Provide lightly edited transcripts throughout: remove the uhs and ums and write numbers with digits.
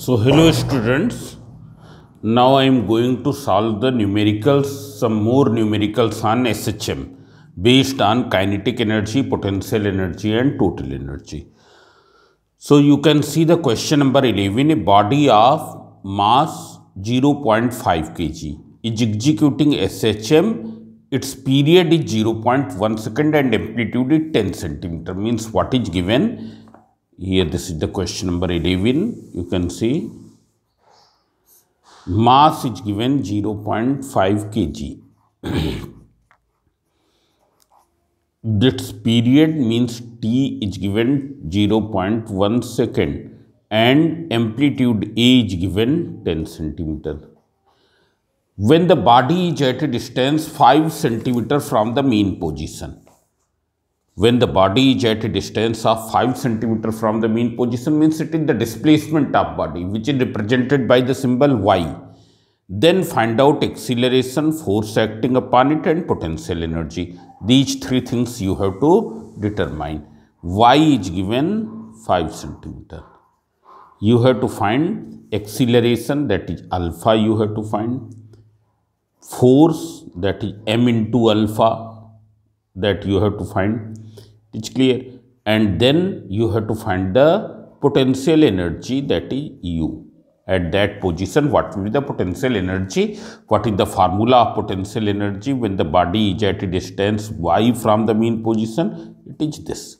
So hello students, now I am going to solve the numericals, some more numericals on SHM based on kinetic energy, potential energy and total energy. So you can see the question number 11, a body of mass 0.5 kg is executing SHM, its period is 0.1 second and amplitude is 10 centimeter, means what is given here. This is the question number 11. You can see mass is given 0.5 kg. This period means t is given 0.1 second and amplitude A is given 10 centimeter. When the body is at a distance 5 centimeter from the mean position. When the body is at a distance of 5 centimeter from the mean position, means it is the displacement of body, which is represented by the symbol y. Then find out acceleration, force acting upon it and potential energy. These three things you have to determine. Y is given 5 centimeter. You have to find acceleration, that is alpha you have to find. Force, that is m into alpha, that you have to find. It's clear. And then you have to find the potential energy, that is U. At that position, what will be the potential energy? What is the formula of potential energy when the body is at a distance y from the mean position? It is this.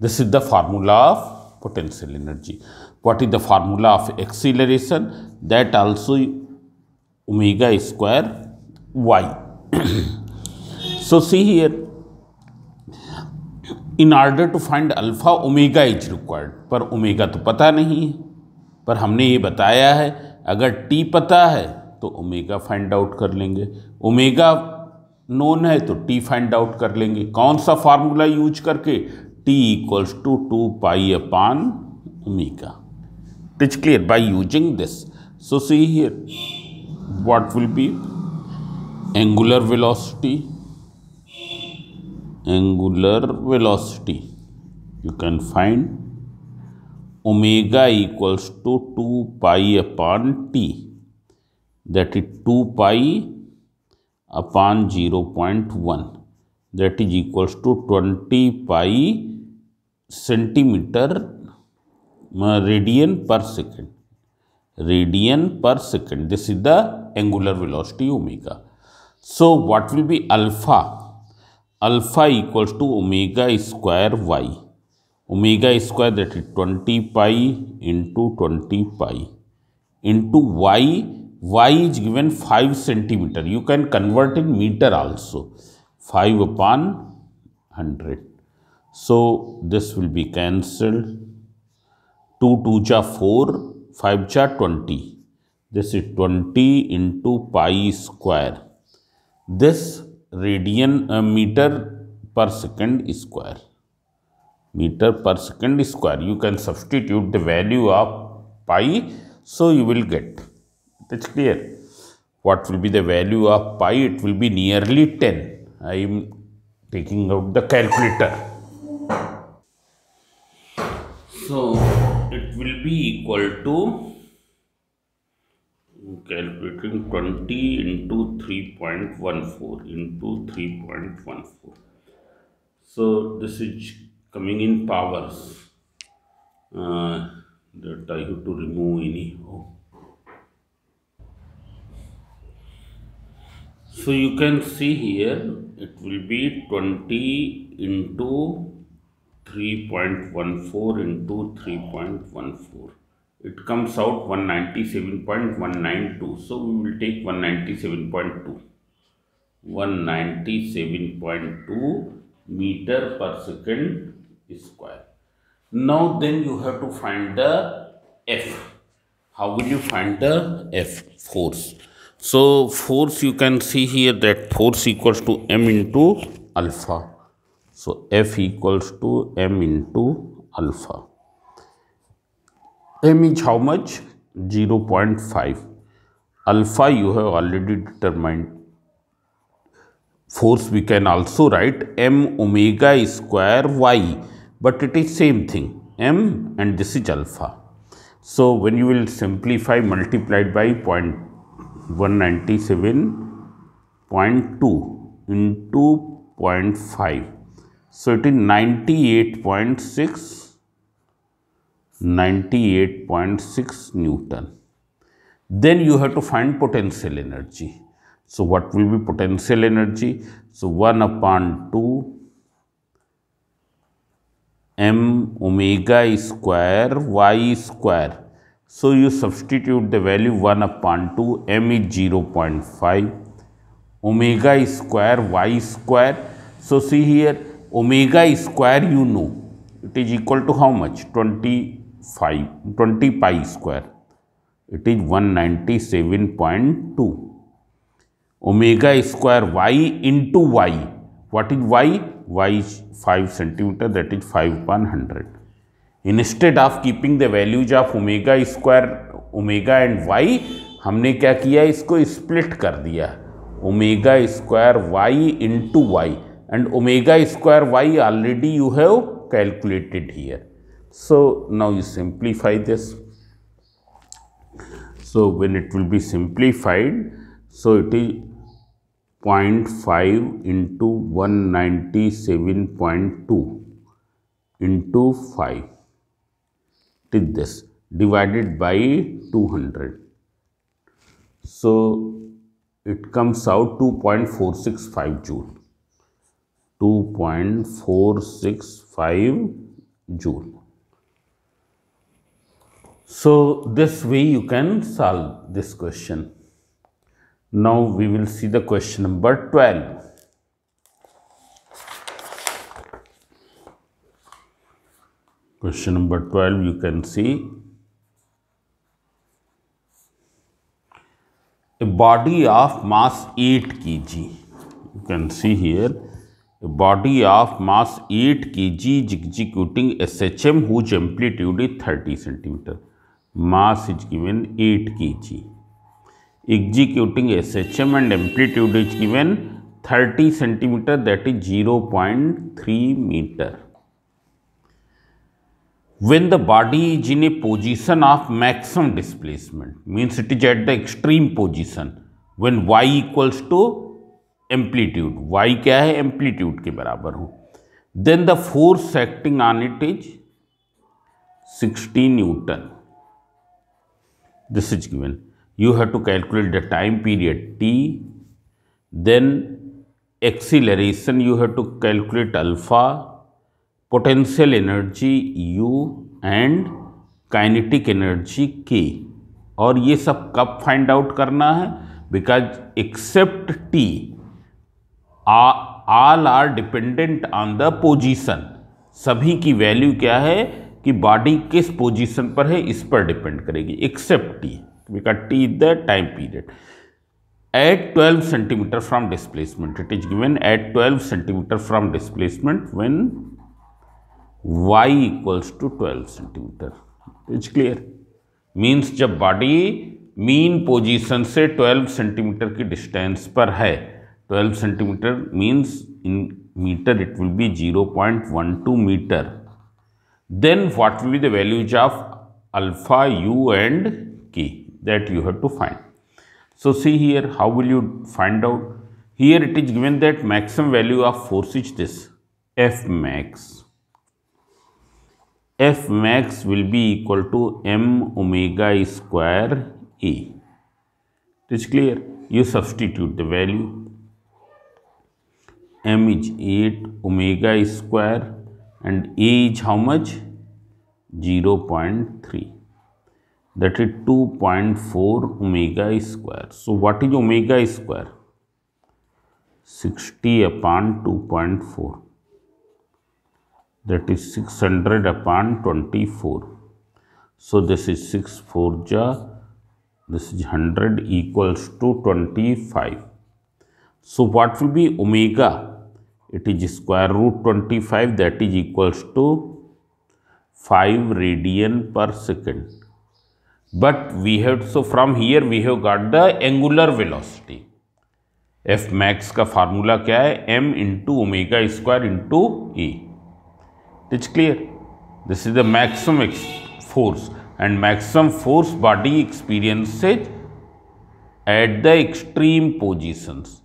This is the formula of potential energy. What is the formula of acceleration? That also omega square y. So see here, in order to find alpha omega is required, पर omega तो पता नहीं है, पर हमने ये बताया है अगर t पता है तो ओमेगा फाइंड आउट कर लेंगे, ओमेगा नोन है तो t फाइंड आउट कर लेंगे. कौन सा फार्मूला यूज करके? t equals to 2 pi upon omega. It is clear by using this. So see here what will be angular velocity. Angular velocity, you can find omega equals to 2 pi upon t, that is 2 pi upon 0.1, that is equals to 20 pi centimeter radian per second. Radian per second. This is the angular velocity omega. So what will be alpha? Alpha equals to omega square y. Omega square, that is 20 pi into 20 pi into y. Y is given 5 centimeter. You can convert in meter also. 5 upon 100. So this will be cancelled. 2 2 ja 4, 5 ja 20. This is 20 into pi square. This radian meter per second square. Meter per second square. You can substitute the value of pi, so you will get. That's clear. What will be the value of pi? It will be nearly 10. I am taking out the calculator. So it will be equal to, calculating 20 into 3.14 into 3.14. So this is coming in powers that I have to remove anyhow. So you can see here it will be 20 into 3.14 into 3.14. It comes out 197.192. So we will take 197.2. 197.2 meter per second square. Now then you have to find the F. How will you find the F? Force. So force, you can see here that force equals to m into alpha. So F equals to m into alpha. M is how much? 0.5. Alpha you have already determined. Force we can also write m omega square y, but it is same thing, m and this is alpha. So when you will simplify, multiplied by 197.2 into 0.5, so it is 98.6 Newton. Then you have to find potential energy. So what will be potential energy? So 1/2 m omega square y square. So you substitute the value 1/2, m is 0.5, omega square y square. So see here, omega square you know, it is equal to how much? 20 pi square. It is 197.2. Omega square y into y. What is y? Y is 5 centimeter, that is 5/100. Instead of keeping the values of omega square, omega and y, हमने क्या किया, इसको split कर दिया. Omega square y into y, and omega square y already you have calculated here. So now you simplify this. So when it will be simplified, so it is 0.5 into 197.2 into 5, it is this, divided by 200. So it comes out 2.465 joule. 2.465 joule. So this way you can solve this question. Now we will see the question number 12. Question number 12, you can see a body of mass 8 kg. You can see here a body of mass 8 kg is executing SHM whose amplitude is 30 centimeter. Mass is given 8 kg. Executing SHM and amplitude is given 30 centimeter, that is 0.3 meter. When the body is in a position of maximum displacement, means it is at the extreme position, when y equals to amplitude, y क्या है, amplitude के बराबर हो, then the force acting on it is 60 Newton. This is given. You have to calculate the time period t, then acceleration you have to calculate alpha, potential energy u and kinetic energy k. और ये सब कब find out करना है? Because except t all are dependent on the position. सभी की value क्या है कि बॉडी किस पोजीशन पर है इस पर डिपेंड करेगी, accept t, because t is the time period. At 12 centimeter from displacement, it is given at 12 centimeter from displacement when y equals to 12 centimeter. It's clear. Means जब बॉडी मीन पोजीशन से 12 centimetre की distance पर है, 12 centimetre means in metre it will be 0.12 metre. Then what will be the values of alpha, u and k? That you have to find. So see here, how will you find out? Here it is given that maximum value of force is this, F max. F max will be equal to m omega square a. It is clear. You substitute the value. M is 8 omega square and a is how much? 0.3. That is 2.4 omega square. So what is omega square? 60/2.4. That is 600/24. So this is 6 4 ja, this is 100 equals to 25. So what will be omega? It is square root 25, that is equals to 5 radian per second. But we have, so from here we have got the angular velocity. F max का formula क्या है? m into omega square into a. It's clear. This is the maximum force. and maximum force body experiences at the extreme positions.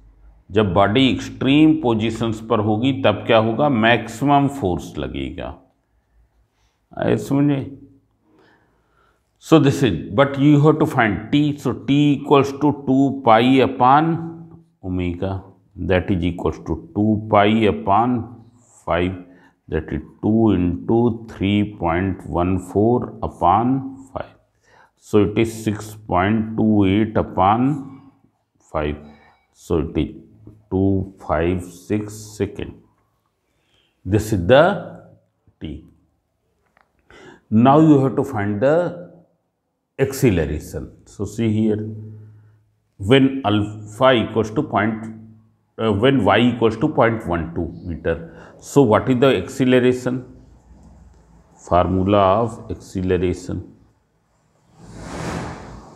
जब body extreme positions पर होगी तब क्या होगा, maximum force लगेगा। आए समझे? So this is, but you have to find T, so T equals to 2 pi upon omega, that is equals to 2 pi upon 5, that is 2 into 3.14 upon 5, so it is 6.28 upon 5, so it is 256 second. This is the t. Now you have to find the acceleration. So see here, when alpha equals to when y equals to 0.12 meter. So what is the acceleration? Formula of acceleration.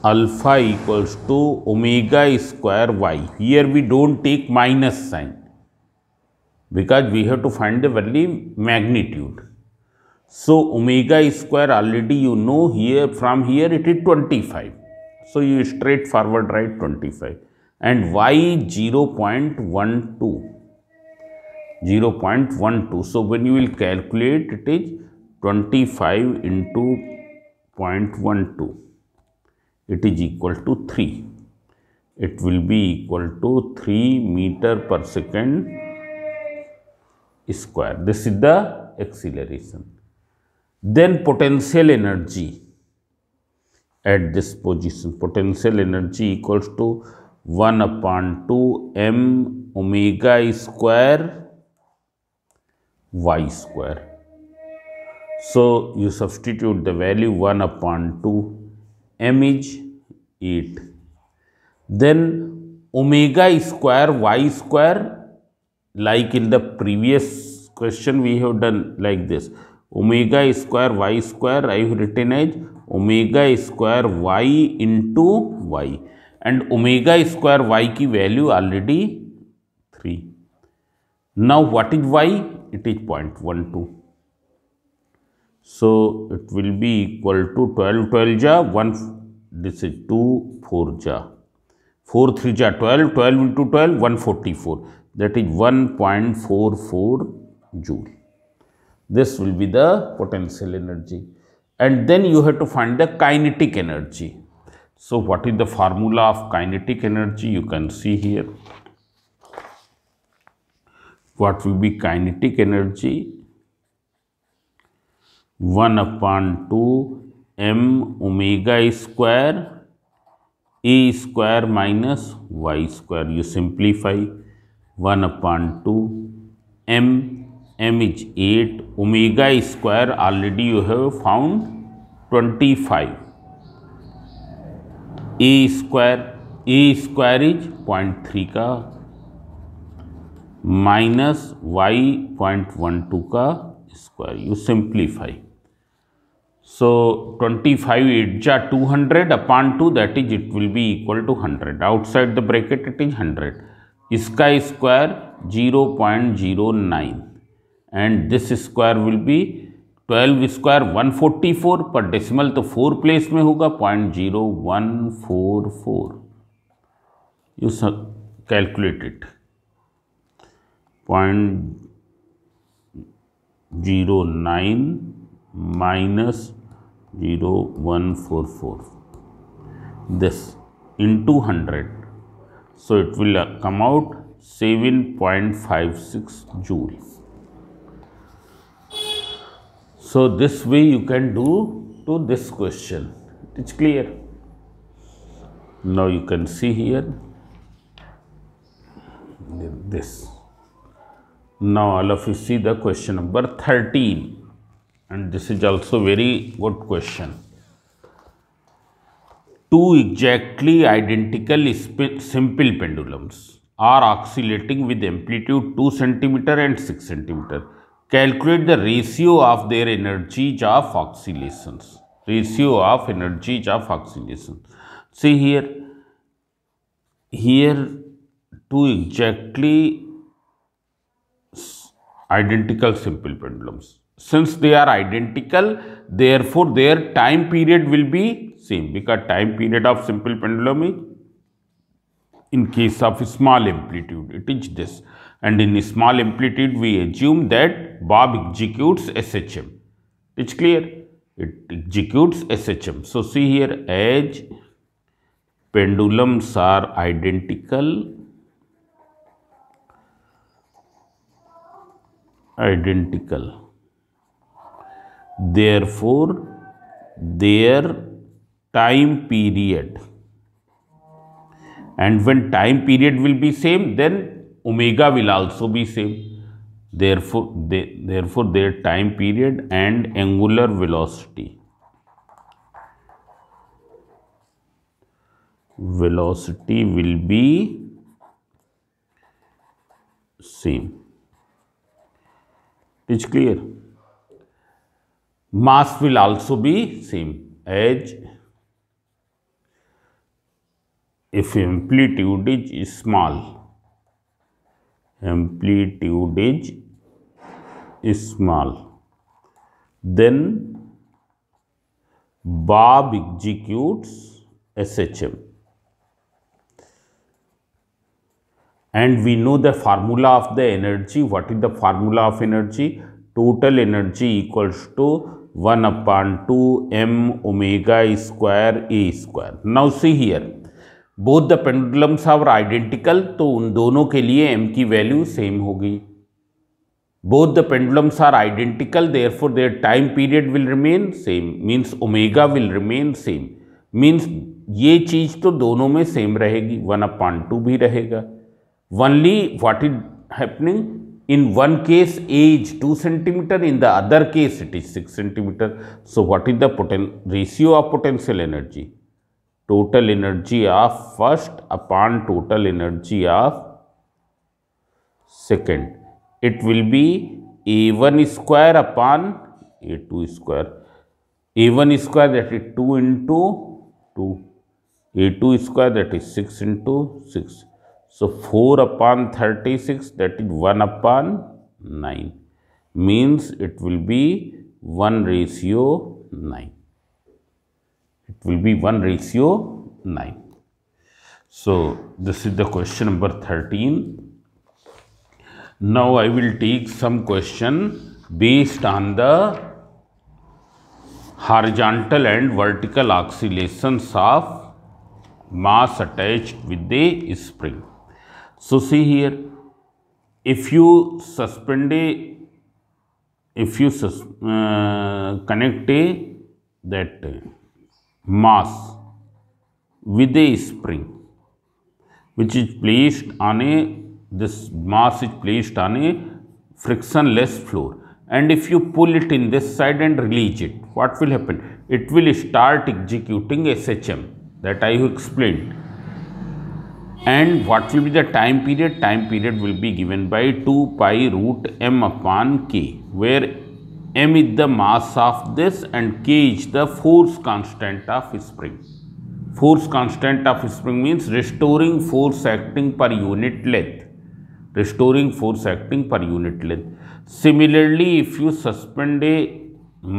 Alpha equals to omega square y. Here we don't take minus sign because we have to find the value magnitude. So omega square already you know, here from here it is 25. So you straight forward write 25 and y 0.12. 0.12. So when you will calculate, it is 25 into 0.12. It is equal to 3. It will be equal to 3 meter per second square. This is the acceleration. Then potential energy at this position. Potential energy equals to 1 upon 2 m omega square y square. So you substitute the value 1 upon 2. M is 8. Then omega square y square, like in the previous question we have done like this. Omega square y square I have written as omega square y into y, and omega square y की value already 3. Now what is y? It is 0.12. So it will be equal to 12 12 ja 1, this is 2 4 ja 4 3 ja 12, 12 into 12 144, that is 1.44 joule. This will be the potential energy. And then you have to find the kinetic energy. So what is the formula of kinetic energy? You can see here. What will be kinetic energy? 1 upon 2 m omega square a square minus y square. You simplify 1 upon 2 m, m is 8, omega square already you have found 25, a square is 0.3 का minus y 0.12 का square. You simplify. So 25 8 ja 200 upon 2, that is it will be equal to 100. Outside the bracket it is 100. इसका square 0.09 and this square will be 12 square 144, पर decimal तो 4 place में होगा 0.0144. You calculate it. 0.09 minus 0.144, this into 100, so it will come out 7.56 joule. So this way you can do to this question. It's clear. Now you can see here this. Now all of you see the question number 13, and this is also very good question. Two exactly identical simple pendulums are oscillating with amplitude 2 cm and 6 cm. Calculate the ratio of their energies of oscillations. Ratio of energies of oscillation. See here two exactly identical simple pendulums. since they are identical, therefore their time period will be same, because time period of simple pendulum is, in case of small amplitude, it is this, and in small amplitude we assume that Bob executes SHM. It's clear? It executes SHM. So see here, as pendulums are identical, therefore their time period, and when time period will be same, then omega will also be same. Therefore their time period and angular velocity will be same. It's clear? Mass will also be same, as if amplitude is small, then Bob executes SHM. And we know the formula of the energy. What is the formula of energy? Total energy equals to 1/2 m omega square a square. Now see here, both the pendulums are identical, तो उन दोनों के लिए m की value same होगी. Both the pendulums are identical, therefore their time period will remain same, means omega will remain same, means ये चीज तो दोनों में सेम रहेगी, 1/2 भी रहेगा. Only what is happening, in one case A is 2 centimeter, in the other case it is 6 centimeter. So what is the ratio of potential energy? Total energy of first upon total energy of second. It will be A1 square upon A2 square. A1 square, that is 2 into 2. A2 square, that is 6 into 6. So 4/36, that is 1/9, means it will be 1/9. It will be 1/9. So this is the question number 13. Now I will take some question based on the horizontal and vertical oscillations of mass attached with the spring. So see here, if you connect that mass with a spring, which is placed on this mass is placed on a frictionless floor, and if you pull it in this side and release it, what will happen? It will start executing SHM, that I have explained. And what will be the time period? Time period will be given by 2 pi root m upon k, where m is the mass of this and k is the force constant of spring. Force constant of spring means restoring force acting per unit length. Restoring force acting per unit length. Similarly, if you suspend a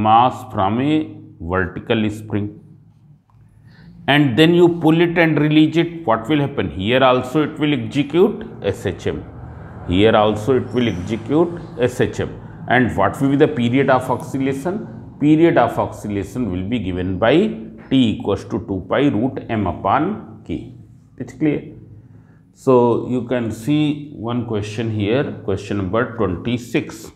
mass from a vertical spring and then you pull it and release it, what will happen? Here also it will execute SHM. Here also it will execute SHM. And what will be the period of oscillation? Period of oscillation will be given by t equals to 2 pi root m upon k. It's clear? So you can see one question here, question number 26.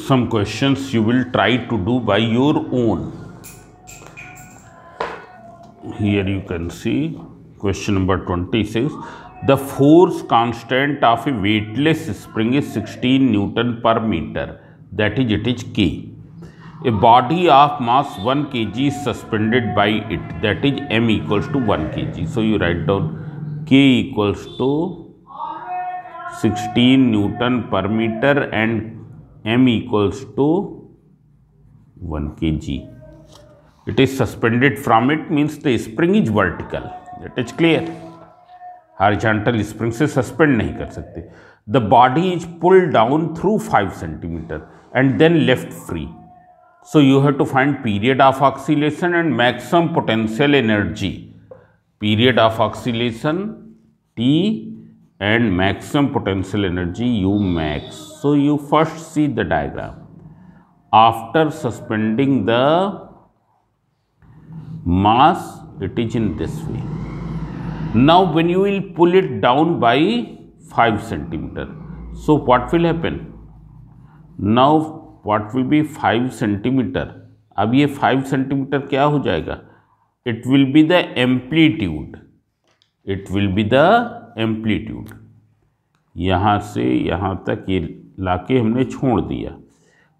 Some questions you will try to do by your own. Here you can see question number 26. The force constant of a weightless spring is 16 Newton per meter. That is, it is K. A body of mass 1 kg is suspended by it. That is, m equals to 1 kg. So you write down K equals to 16 Newton per meter and m equals to 1 kg. It is suspended from it means the spring is vertical. That is clear. Horizontal spring से suspend नहीं कर सकते. The body is pulled down through 5 centimeter and then left free. So you have to find period of oscillation and maximum potential energy. Period of oscillation T and maximum potential energy U max. So you first see the diagram. After suspending the mass, it is in this way. Now when you will pull it down by 5 centimeter, so what will happen? Now what will be 5 centimeter? अब ये 5 centimeter क्या हो जाएगा? It will be the amplitude. It will be the amplitude. यहाँ से यहाँ तक ये लाके हमने छोड़ दिया.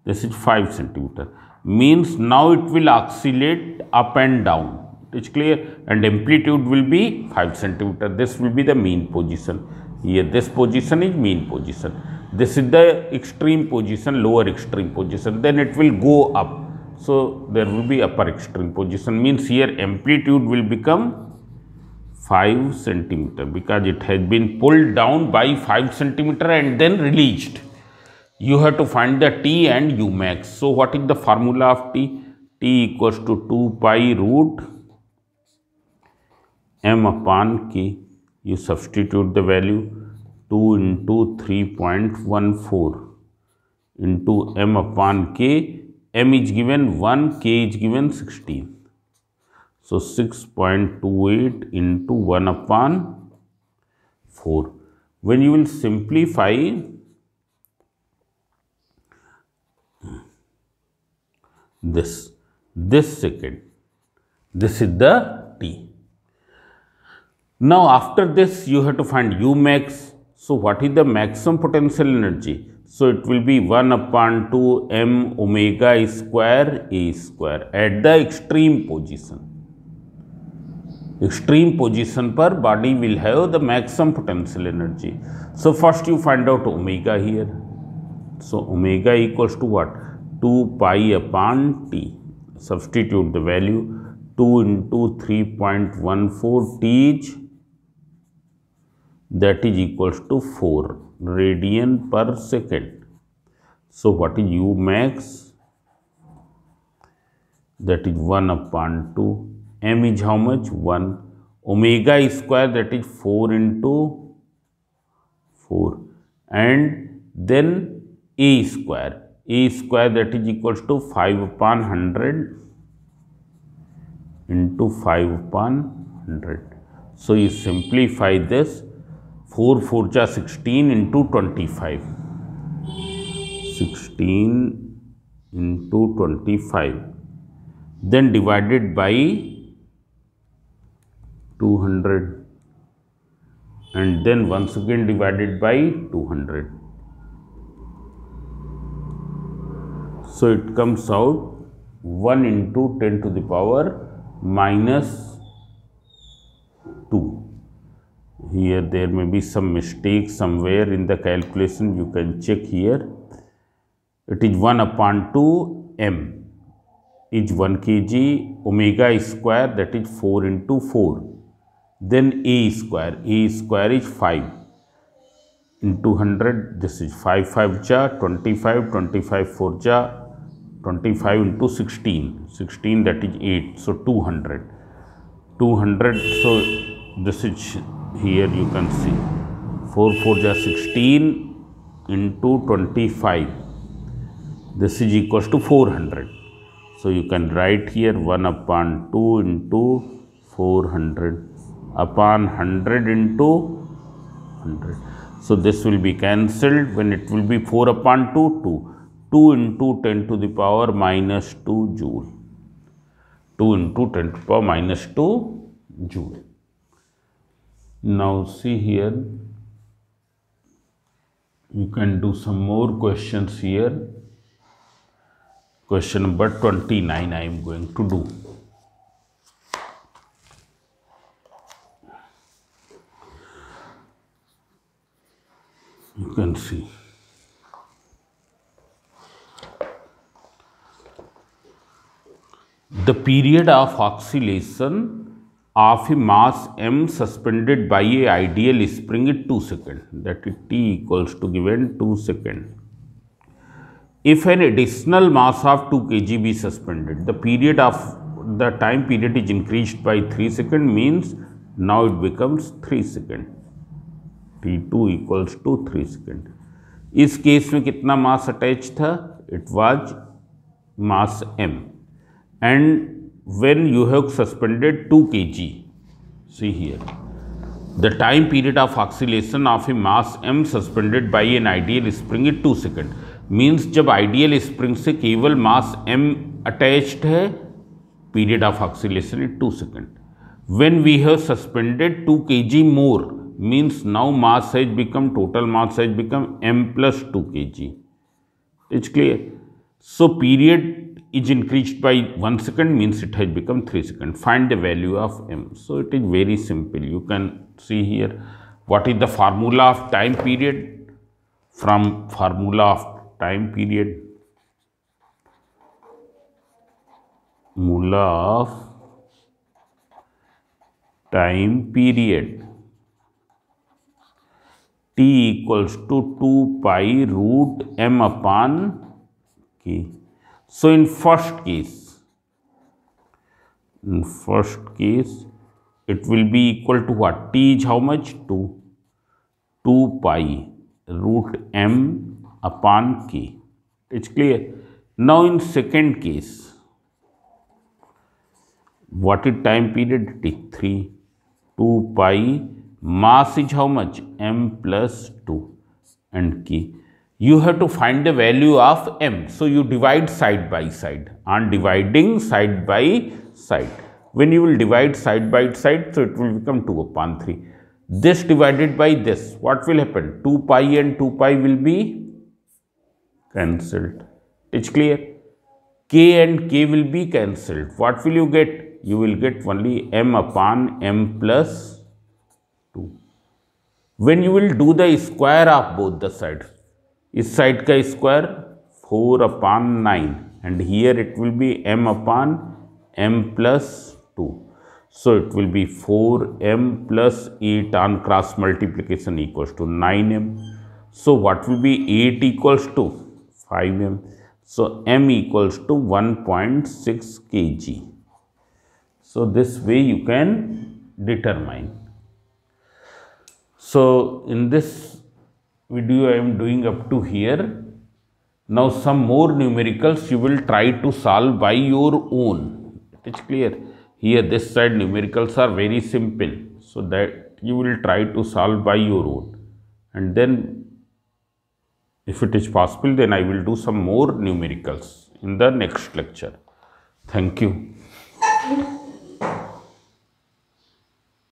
This is 5 centimeter. Means now it will oscillate up and down. It is clear, and amplitude will be 5 centimeter. This will be the mean position. Here this position is mean position. This is the extreme position, lower extreme position. Then it will go up. So there will be upper extreme position. Means here amplitude will become 5 centimeter because it has been pulled down by 5 centimeter and then released. You have to find the T and U max. So what is the formula of T? T equals to 2 pi root m upon k. You substitute the value 2 into 3.14 into m upon k. M is given 1, k is given 16. So 6.28 into 1 upon 4. When you will simplify this second, this is the T. Now after this you have to find U max. So what is the maximum potential energy? So it will be 1 upon 2 m omega square a square at the extreme position. Extreme position पर body will have the maximum potential energy. So first you find out omega here. So omega equals to what? 2 pi upon t. Substitute the value 2 into 3.14 t is, that is equals to 4 radian per second. So what is U max? That is 1 upon 2. M is how much? 1. Omega square, that is 4 into 4. And then A square. A square, that is equals to 5 upon 100 into 5 upon 100. So you simplify this. 4 4 ja 16 into 25. 16 into 25. Then divided by 200. And then once again divided by 200. So it comes out 1 into 10 to the power minus 2. Here there may be some mistake somewhere in the calculation, you can check here. It is 1 upon 2 m is 1 kg, omega square, that is 4 into 4. Then a square is 5 into 100, this is 5 5 ja 25, 25 4 ja 25 into 16, that is 8, so 200. So this is here, you can see 4 4 ja 16 into 25, this is equals to 400. So you can write here 1 upon 2 into 400 upon 100 into 100. So this will be cancelled. When it will be 4 upon 2, 2 into 10 to the power minus 2 joule. 2 into 10 to the power minus 2 joule. Now see here, you can do some more questions here. Question number 29 I am going to do. You can see. the period of oscillation of a mass m suspended by a ideal spring is 2 seconds, that is t equals to given 2 seconds. If an additional mass of 2 kg be suspended, the time period is increased by 3 seconds, means now it becomes 3 seconds. T2 equals to 3 seconds. इस case में कितना मास attach था? It was mass m, and when you have suspended 2 kg, see here, the time period of oscillation of a mass m suspended by an ideal spring is 2 seconds. Means जब ideal spring से केवल mass m attached है, period of oscillation is 2 second. When we have suspended 2 kg more, means now mass has become, total mass has become m plus 2 kg. It's clear. So period is increased by 1 second, means it has become 3 seconds. Find the value of m. So it is very simple. You can see here what is the formula of time period. From formula of time period, formula of time period, t equals to 2 pi root m upon k. So in first case, it will be equal to what? T is how much? 2 pi root m upon k. It's clear. Now in second case, what is time period? T3. 2 pi, mass is how much? M plus 2 and k. You have to find the value of m. So you divide side by side. On dividing side by side, when you will divide side by side, so it will become 2 upon 3. This divided by this, what will happen? 2 pi and 2 pi will be cancelled. It's clear. K and k will be cancelled. What will you get? You will get only m upon m plus 2. When you will do the square of both the sides, इस side का square 4 upon 9 and here it will be m upon m plus 2. So it will be 4m plus 8 on cross multiplication equals to 9m. So what will be 8 equals to 5m. So m equals to 1.6 kg. So this way you can determine. So in this video I am doing up to here. Now some more numericals you will try to solve by your own. It is clear. Here this side numericals are very simple, so that you will try to solve by your own, and then if it is possible then I will do some more numericals in the next lecture. Thank you.